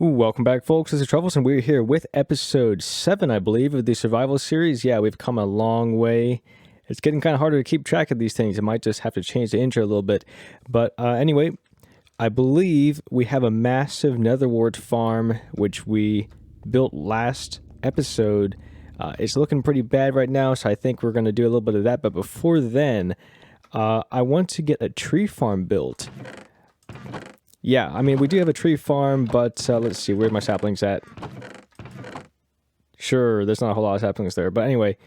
Ooh, welcome back, folks. This is Trufflez, and we're here with episode 7, I believe, of the survival series. Yeah, we've come a long way. It's getting kind of harder to keep track of these things. I might just have to change the intro a little bit. But anyway, I believe we have a massive Nether Wart farm, which we built last episode. It's looking pretty bad right now, so I think we're going to do a little bit of that. But before then, I want to get a tree farm built. Yeah, I mean, we do have a tree farm, but let's see, where are my saplings at? Sure, there's not a whole lot of saplings there, but anyway,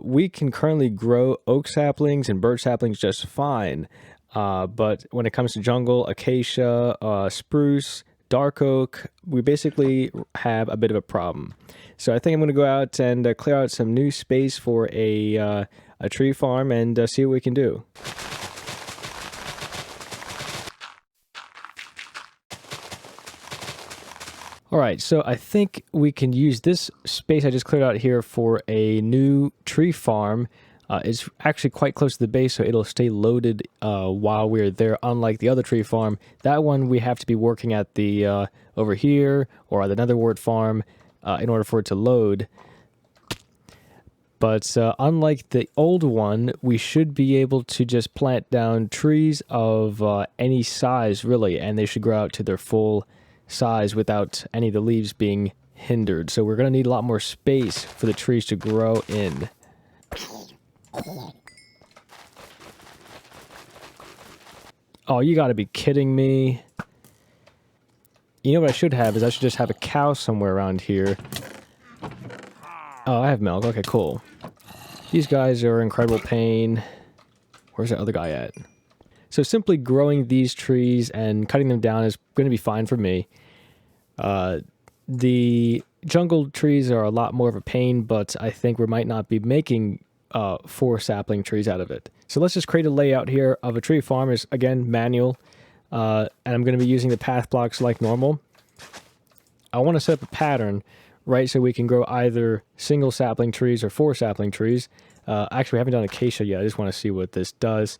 we can currently grow oak saplings and birch saplings just fine, but when it comes to jungle, acacia, spruce, dark oak, we basically have a bit of a problem. So I think I'm going to go out and clear out some new space for a tree farm and see what we can do. All right, so I think we can use this space I just cleared out here for a new tree farm. It's actually quite close to the base, so it'll stay loaded while we're there, unlike the other tree farm. That one we have to be working at the over here or at the Nether Wart farm in order for it to load. But unlike the old one, we should be able to just plant down trees of any size, really, and they should grow out to their full size without any of the leaves being hindered. So we're going to need a lot more space for the trees to grow in. Oh, you got to be kidding me. You know what I should have is I should just have a cow somewhere around here. Oh, I have milk. Okay, cool. These guys are in incredible pain. Where's that other guy at? So simply growing these trees and cutting them down is going to be fine for me. The jungle trees are a lot more of a pain, but I think we might not be making 4 sapling trees out of it. So let's just create a layout here of a tree farm. Is again manual, and I'm going to be using the path blocks like normal. I want to set up a pattern, right, so we can grow either single sapling trees or 4 sapling trees. Actually, we haven't done acacia yet. I just want to see what this does.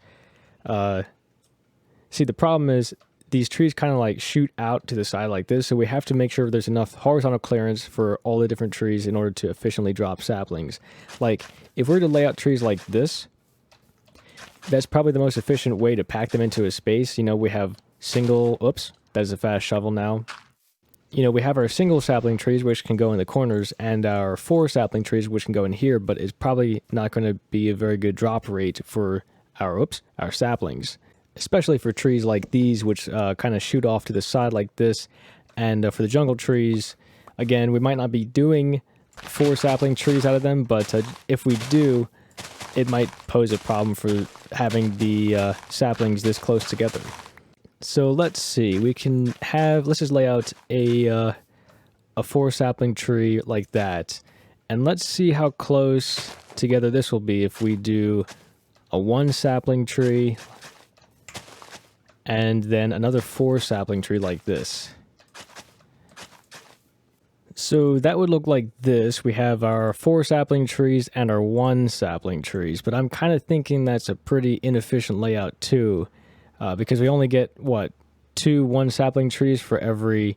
See, the problem is these trees kind of like shoot out to the side like this, so we have to make sure there's enough horizontal clearance for all the different trees in order to efficiently drop saplings. Like, if we're to lay out trees like this, that's probably the most efficient way to pack them into a space. You know, we have single, oops, that is a fast shovel now. You know, we have our single sapling trees, which can go in the corners, and our 4 sapling trees, which can go in here, but it's probably not going to be a very good drop rate for our saplings. Especially for trees like these, which kind of shoot off to the side like this. And for the jungle trees, again, we might not be doing 4 sapling trees out of them, but if we do, it might pose a problem for having the saplings this close together. So let's see, we can have, let's just lay out a 4 sapling tree like that. And let's see how close together this will be if we do a 1 sapling tree, and then another 4 sapling tree like this. So that would look like this. We have our 4 sapling trees and our 1 sapling trees, but I'm kind of thinking that's a pretty inefficient layout too, because we only get, 2 1 sapling trees for every,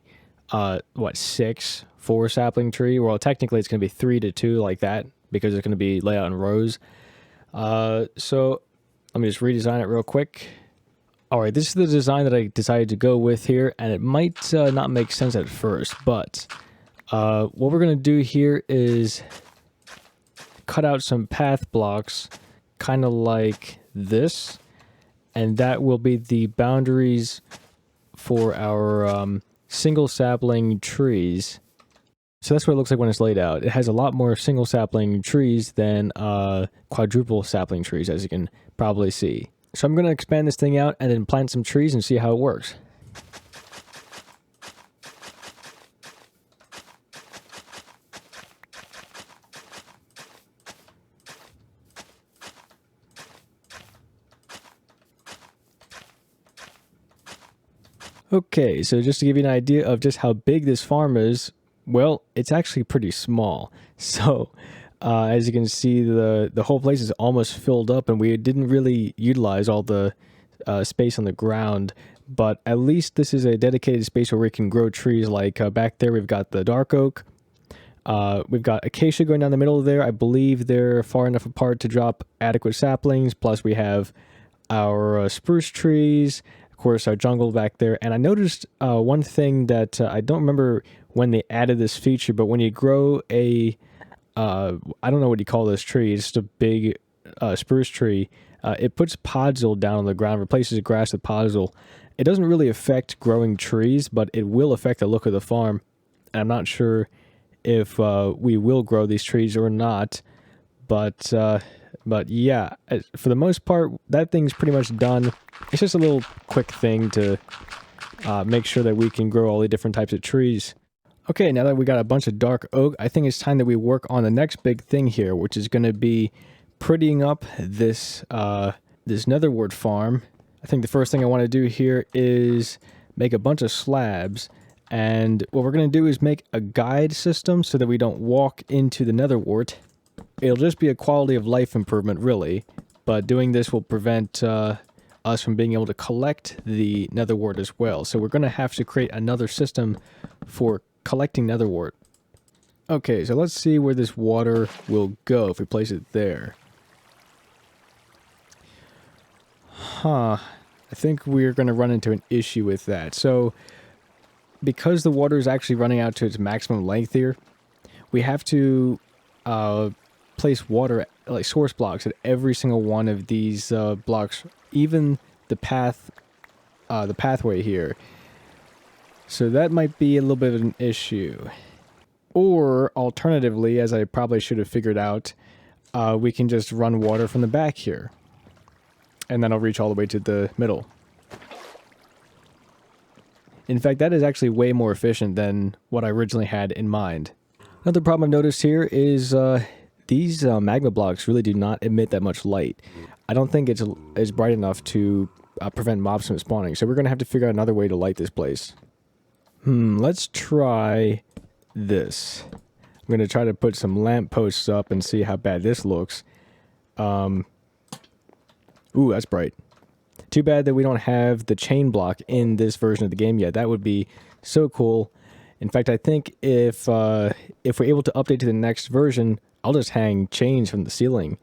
6 4 sapling tree? Well, technically it's going to be 3 to 2 like that, because it's going to be laid out in rows. So let me just redesign it real quick. Alright, this is the design that I decided to go with here, and it might not make sense at first, but what we're going to do here is cut out some path blocks, kind of like this, and that will be the boundaries for our single sapling trees. So that's what it looks like when it's laid out. It has a lot more single sapling trees than quadruple sapling trees, as you can probably see. So I'm going to expand this thing out and then plant some trees and see how it works. Okay, so just to give you an idea of just how big this farm is, well, it's actually pretty small. So as you can see, the whole place is almost filled up, and we didn't really utilize all the space on the ground, but at least this is a dedicated space where we can grow trees. Like back there, we've got the dark oak. We've got acacia going down the middle there. I believe they're far enough apart to drop adequate saplings. Plus, we have our spruce trees, of course, our jungle back there. And I noticed one thing that I don't remember when they added this feature, but when you grow a, I don't know what you call this tree, it's just a big spruce tree. It puts podzol down on the ground, replaces grass with podzol. It doesn't really affect growing trees, but it will affect the look of the farm. And I'm not sure if we will grow these trees or not. But yeah, for the most part, that thing's pretty much done. It's just a little quick thing to make sure that we can grow all the different types of trees. Okay, now that we got a bunch of dark oak, I think it's time that we work on the next big thing here, which is going to be prettying up this this Nether Wart farm. I think the first thing I want to do here is make a bunch of slabs, and what we're going to do is make a guide system so that we don't walk into the Nether Wart. It'll just be a quality of life improvement, really, but doing this will prevent us from being able to collect the Nether Wart as well. So we're going to have to create another system for collecting Nether Wart. Okay, so let's see where this water will go if we place it there. I think we're going to run into an issue with that. So, because the water is actually running out to its maximum length here, we have to place water, like source blocks, at every single one of these blocks, even the pathway here. So that might be a little bit of an issue. Or, alternatively, as I probably should have figured out, we can just run water from the back here. And then I'll reach all the way to the middle. In fact, that is actually way more efficient than what I originally had in mind. Another problem I've noticed here is these magma blocks really do not emit that much light. I don't think it's bright enough to prevent mobs from spawning, so we're going to have to figure out another way to light this place. Let's try this. I'm going to try to put some lampposts up and see how bad this looks. Ooh, that's bright. Too bad that we don't have the chain block in this version of the game yet. That would be so cool. In fact, I think if we're able to update to the next version, I'll just hang chains from the ceiling.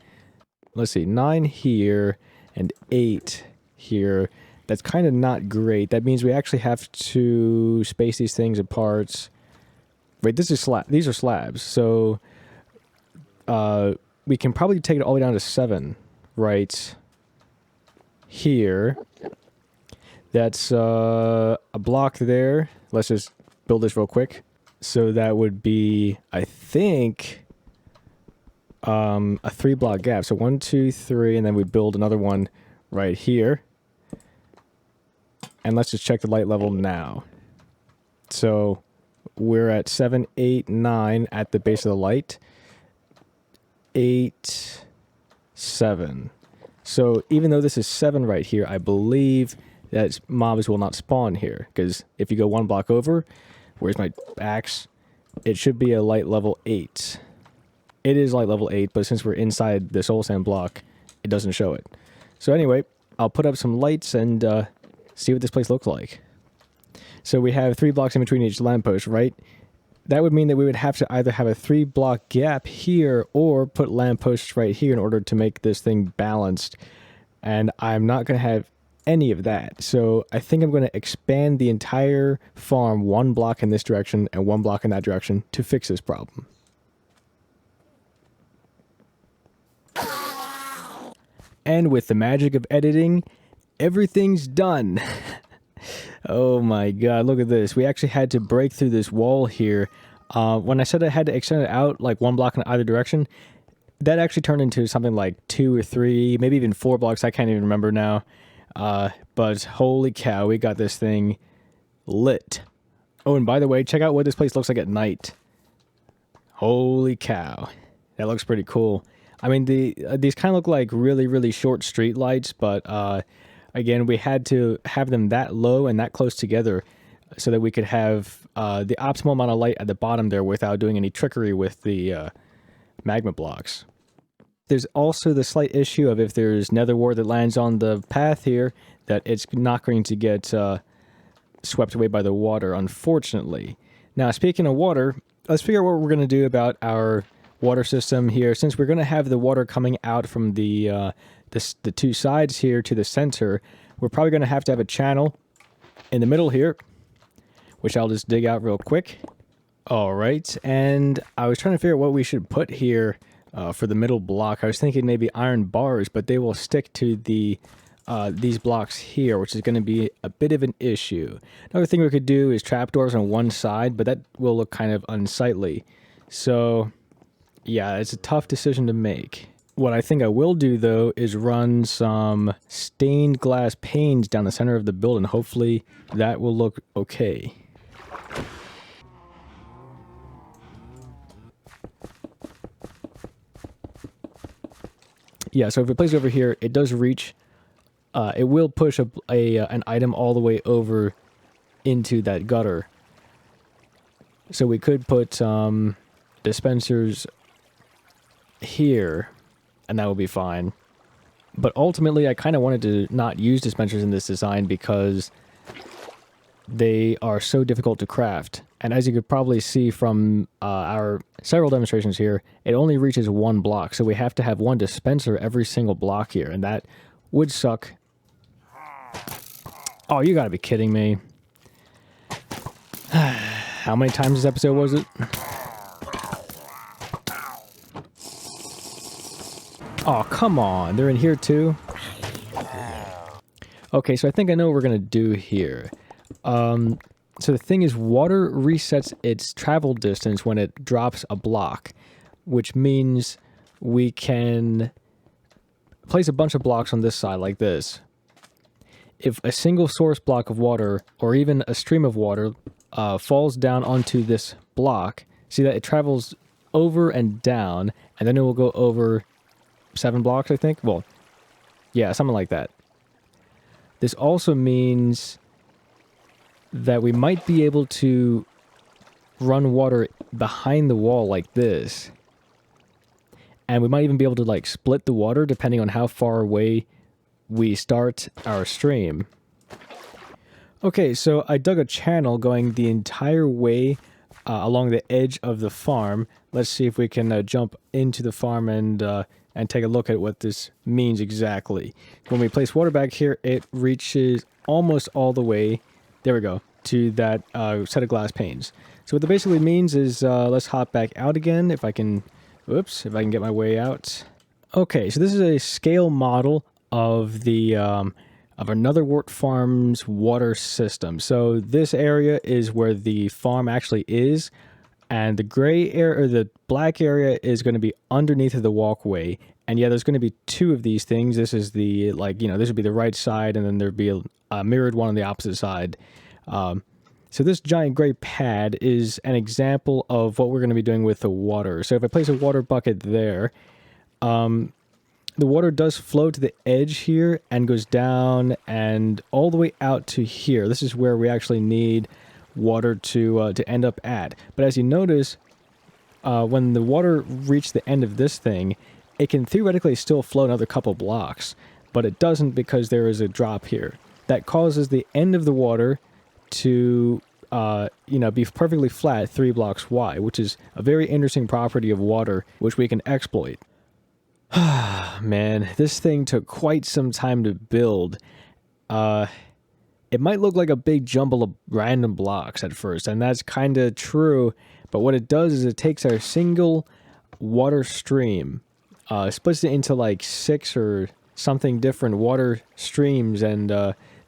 Let's see, 9 here and 8 here. That's kind of not great. That means we actually have to space these things apart. Wait, these are slabs. So we can probably take it all the way down to 7, right here. That's a block there. Let's just build this real quick. So that would be, I think, a 3-block gap. So 1, 2, 3, and then we build another one right here. And let's just check the light level now. So we're at 7, 8, 9 at the base of the light. 8, 7. So even though this is 7 right here, I believe that mobs will not spawn here. Because if you go 1 block over, where's my axe? It should be a light level 8. It is light level 8, but since we're inside the soul sand block, it doesn't show it. So anyway, I'll put up some lights and see what this place looks like. So we have 3 blocks in between each lamppost, right? That would mean that we would have to either have a 3-block gap here or put lampposts right here in order to make this thing balanced. And I'm not going to have any of that. So I think I'm going to expand the entire farm 1 block in this direction and 1 block in that direction to fix this problem. And with the magic of editing, everything's done. Oh my god, look at this. We actually had to break through this wall here. When I said I had to extend it out like 1 block in either direction, that actually turned into something like 2 or 3, maybe even 4 blocks. I can't even remember now. But holy cow, we got this thing lit. Oh, and by the way, check out what this place looks like at night. Holy cow. That looks pretty cool. I mean, these kind of look like really, really short street lights, but again, we had to have them that low and that close together so that we could have the optimal amount of light at the bottom there without doing any trickery with the magma blocks. There's also the slight issue of if there's nether wart that lands on the path here, that it's not going to get swept away by the water, unfortunately. Now, speaking of water, let's figure out what we're going to do about our water system here. Since we're going to have the water coming out from the two sides here to the center, we're probably going to have a channel in the middle here, which I'll just dig out real quick. All right, and I was trying to figure out what we should put here for the middle block. I was thinking maybe iron bars, but they will stick to these blocks here, which is going to be a bit of an issue. Another thing we could do is trapdoors on one side, but that will look kind of unsightly. So, yeah, it's a tough decision to make. What I think I will do, though, is run some stained glass panes down the center of the building. Hopefully, that will look okay. Yeah, so if we place it over here, it does reach. It will push an item all the way over into that gutter. So we could put dispensers here, and that would be fine. But ultimately, I kind of wanted to not use dispensers in this design because they are so difficult to craft. And as you could probably see from our several demonstrations here, it only reaches one block. So we have to have one dispenser every single block here, and that would suck. Oh, you gotta be kidding me. How many times this episode was it? Oh, come on. They're in here too? Okay, so I think I know what we're gonna do here. So the thing is, water resets its travel distance when it drops a block, which means we can place a bunch of blocks on this side like this. If a single source block of water, or even a stream of water, falls down onto this block, see that it travels over and down, and then it will go over 7 blocks, I think? Well, yeah, something like that. This also means that we might be able to run water behind the wall like this. And we might even be able to like split the water depending on how far away we start our stream. Okay, so I dug a channel going the entire way along the edge of the farm. Let's see if we can jump into the farm and take a look at what this means exactly. When we place water back here, it reaches almost all the way, there we go, to that set of glass panes. So what that basically means is, let's hop back out again, if I can, whoops, if I can get my way out. Okay, so this is a scale model of the of our Nether Wart farm's water system. So this area is where the farm actually is, and the gray area, or the black area, is going to be underneath of the walkway. And yeah, there's going to be 2 of these things. This is the, like, you know, this would be the right side, and then there'd be a mirrored one on the opposite side. So this giant gray pad is an example of what we're going to be doing with the water. So if I place a water bucket there, the water does flow to the edge here and goes down and all the way out to here. This is where we actually need water to end up at. But as you notice, when the water reaches the end of this thing, it can theoretically still flow another couple blocks, but it doesn't because there is a drop here. That causes the end of the water to, you know, be perfectly flat 3 blocks wide, which is a very interesting property of water, which we can exploit. Man, this thing took quite some time to build. It might look like a big jumble of random blocks at first, and that's kind of true, but what it does is it takes our single water stream, splits it into like 6 or something different water streams, and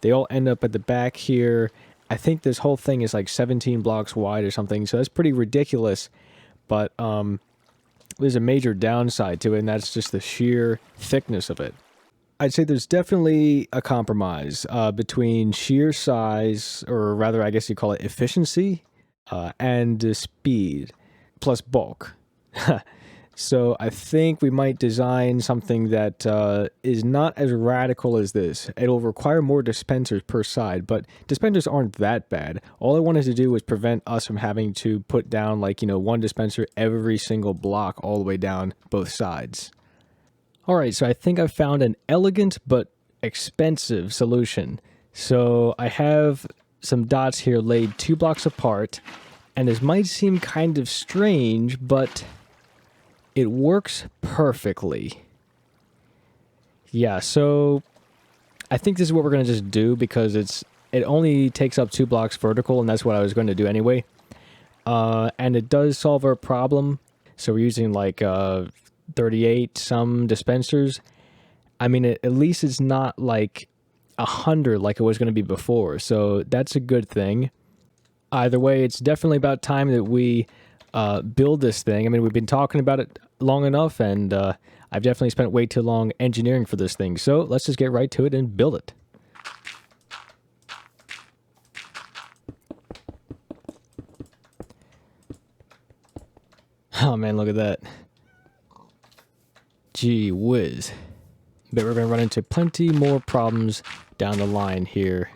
they all end up at the back here. I think this whole thing is like 17 blocks wide or something, so that's pretty ridiculous, but there's a major downside to it, and that's just the sheer thickness of it. I'd say there's definitely a compromise between sheer size, or rather, I guess you call it efficiency, and speed, plus bulk. So I think we might design something that is not as radical as this. It'll require more dispensers per side, but dispensers aren't that bad. All I wanted to do was prevent us from having to put down, like, you know, 1 dispenser every single block all the way down both sides. Alright, so I think I've found an elegant but expensive solution. So I have some dots here laid 2 blocks apart, and this might seem kind of strange, but it works perfectly. Yeah, so I think this is what we're going to just do because it only takes up 2 blocks vertical, and that's what I was going to do anyway. And it does solve our problem. So we're using like 38 some dispensers. I mean, at least it's not like 100 like it was going to be before. So that's a good thing. Either way, it's definitely about time that we build this thing. I mean, we've been talking about it long enough, and I've definitely spent way too long engineering for this thing. So let's just get right to it and build it. Oh man, look at that. Gee whiz. But we're going to run into plenty more problems down the line here.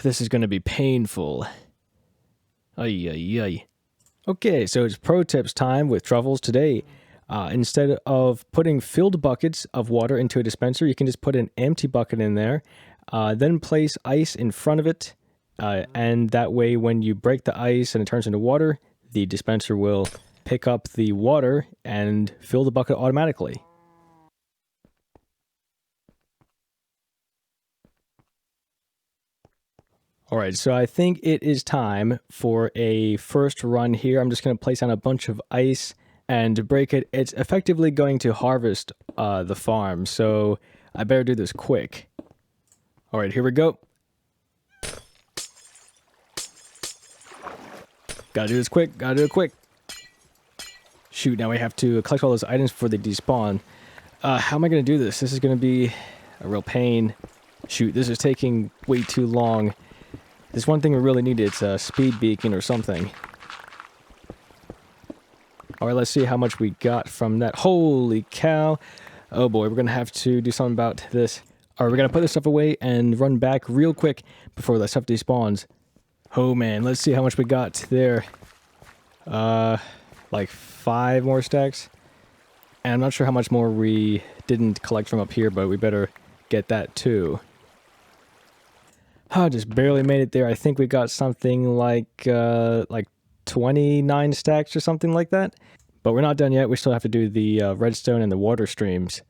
This is going to be painful. Ay, ay, ay. Okay, so it's pro tips time with Trufflez today. Instead of putting filled buckets of water into a dispenser, you can just put an empty bucket in there, then place ice in front of it, and that way when you break the ice and it turns into water, the dispenser will pick up the water and fill the bucket automatically. Alright, so I think it is time for a first run here. I'm just going to place down a bunch of ice and break it. It's effectively going to harvest the farm, so I better do this quick. Alright, here we go. Gotta do this quick, gotta do it quick. Shoot, now we have to collect all those items before they despawn. How am I going to do this? This is going to be a real pain. Shoot, this is taking way too long. There's one thing we really need, it's a speed beacon or something. Alright, let's see how much we got from that. Holy cow. Oh boy, we're going to have to do something about this. Alright, we're going to put this stuff away and run back real quick before that stuff despawns. Oh man, let's see how much we got there. Like 5 more stacks. And I'm not sure how much more we didn't collect from up here, but we better get that too. I just barely made it there. I think we got something like 29 stacks or something like that. But we're not done yet. We still have to do the redstone and the water streams.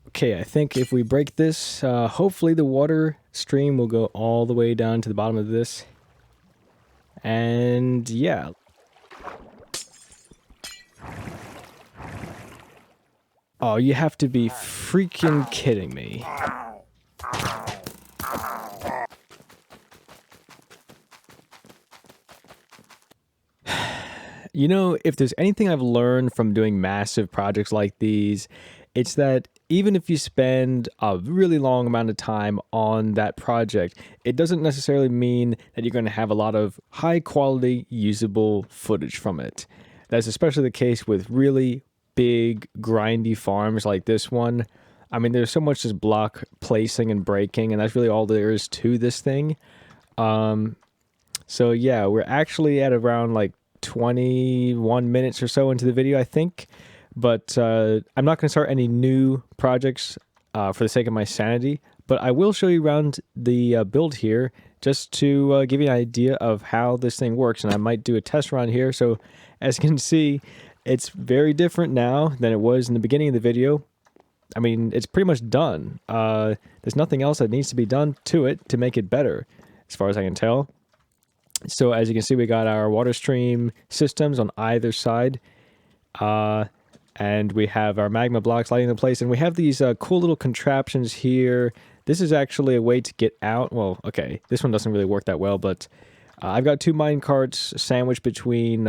Okay, I think if we break this, hopefully the water stream will go all the way down to the bottom of this. And yeah. Oh, you have to be freaking kidding me. You know, if there's anything I've learned from doing massive projects like these, it's that even if you spend a really long amount of time on that project, it doesn't necessarily mean that you're going to have a lot of high quality usable footage from it. That's especially the case with really big grindy farms like this one. I mean, there's so much just block placing and breaking, and that's really all there is to this thing. So yeah, we're actually at around like 21 minutes or so into the video, I think. But I'm not going to start any new projects for the sake of my sanity. But I will show you around the build here just to give you an idea of how this thing works. And I might do a test run here. So as you can see, it's very different now than it was in the beginning of the video. I mean, it's pretty much done. There's nothing else that needs to be done to it to make it better. as far as I can tell. So as you can see, we got our water stream systems on either side. And we have our magma blocks lighting in place. And we have these cool little contraptions here. This is actually a way to get out. Well, okay, this one doesn't really work that well, but I've got 2 mine carts sandwiched between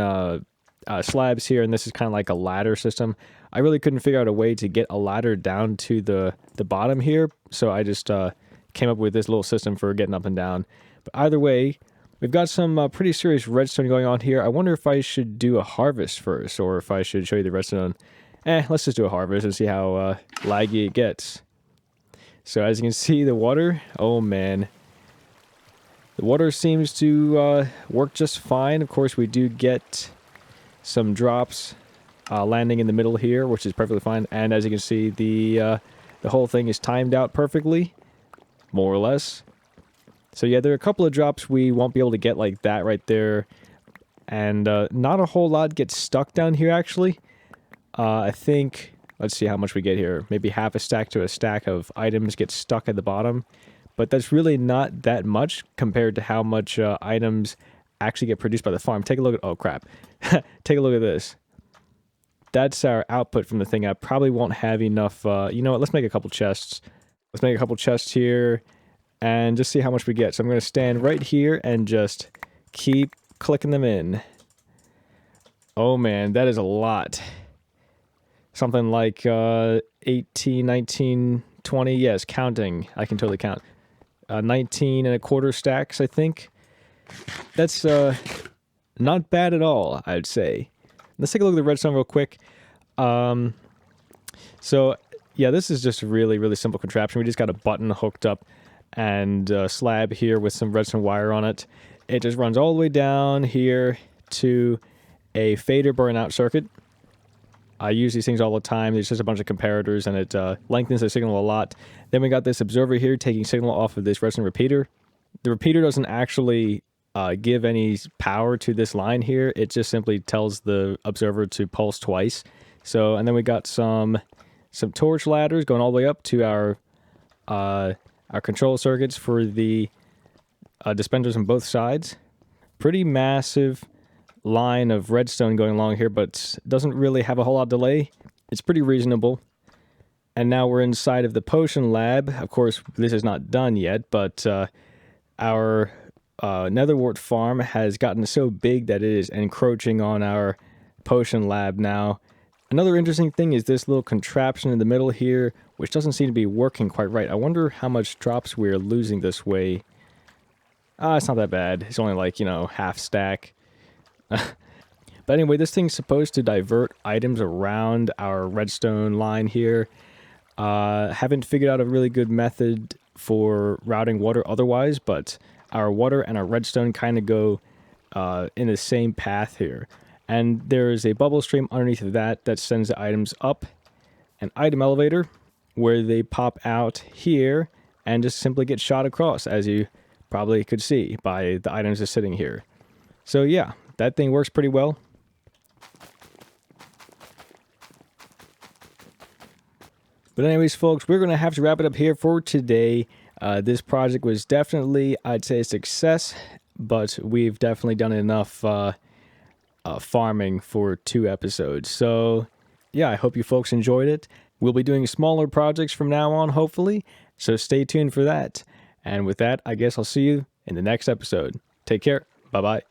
slabs here, and this is kind of like a ladder system. I really couldn't figure out a way to get a ladder down to the bottom here, so I just came up with this little system for getting up and down. But either way, we've got some pretty serious redstone going on here. I wonder if I should do a harvest first, or if I should show you the redstone. Let's just do a harvest and see how laggy it gets. So as you can see, the water, oh man. The water seems to work just fine. Of course, we do get some drops landing in the middle here, which is perfectly fine. And as you can see, the whole thing is timed out perfectly, more or less. So yeah, there are a couple of drops we won't be able to get like that right there. And not a whole lot gets stuck down here, actually. I think, let's see how much we get here. Maybe half a stack to a stack of items get stuck at the bottom. But that's really not that much compared to how much items actually get produced by the farm. Take a look at, oh crap. Take a look at this. That's our output from the thing. I probably won't have enough, you know what, let's make a couple chests. Let's make a couple chests here and just see how much we get. So I'm going to stand right here and just keep clicking them in. Oh man, that is a lot. Something like 18, 19, 20, yes, counting. I can totally count. 19 and a quarter stacks, I think. That's not bad at all, I'd say. Let's take a look at the redstone real quick. So, yeah, this is just a really, really simple contraption. We just got a button hooked up and a slab here with some redstone wire on it. It just runs all the way down here to a fader burnout circuit. I use these things all the time. There's just a bunch of comparators, and it lengthens the signal a lot. Then we got this observer here taking signal off of this redstone repeater. The repeater doesn't actually give any power to this line here. It just simply tells the observer to pulse twice. So, and then we got some torch ladders going all the way up to our control circuits for the dispensers on both sides. Pretty massive line of redstone going along here, but doesn't really have a whole lot of delay. It's pretty reasonable. And now we're inside of the potion lab. Of course, this is not done yet, but our Nether Wart farm has gotten so big that it is encroaching on our potion lab now. Another interesting thing is this little contraption in the middle here, which doesn't seem to be working quite right. I wonder how much drops we're losing this way. It's not that bad. It's only like, you know, half stack. But anyway, this thing's supposed to divert items around our redstone line here. Haven't figured out a really good method for routing water otherwise, but our water and our redstone kind of go in the same path here. And there is a bubble stream underneath of that sends the items up an item elevator where they pop out here and just simply get shot across, as you probably could see by the items just sitting here. So yeah, that thing works pretty well. But anyways, folks, we're going to have to wrap it up here for today. This project was definitely, I'd say, a success, but we've definitely done enough farming for 2 episodes. So yeah, I hope you folks enjoyed it. We'll be doing smaller projects from now on, hopefully, so stay tuned for that. And with that, I guess I'll see you in the next episode. Take care. Bye-bye.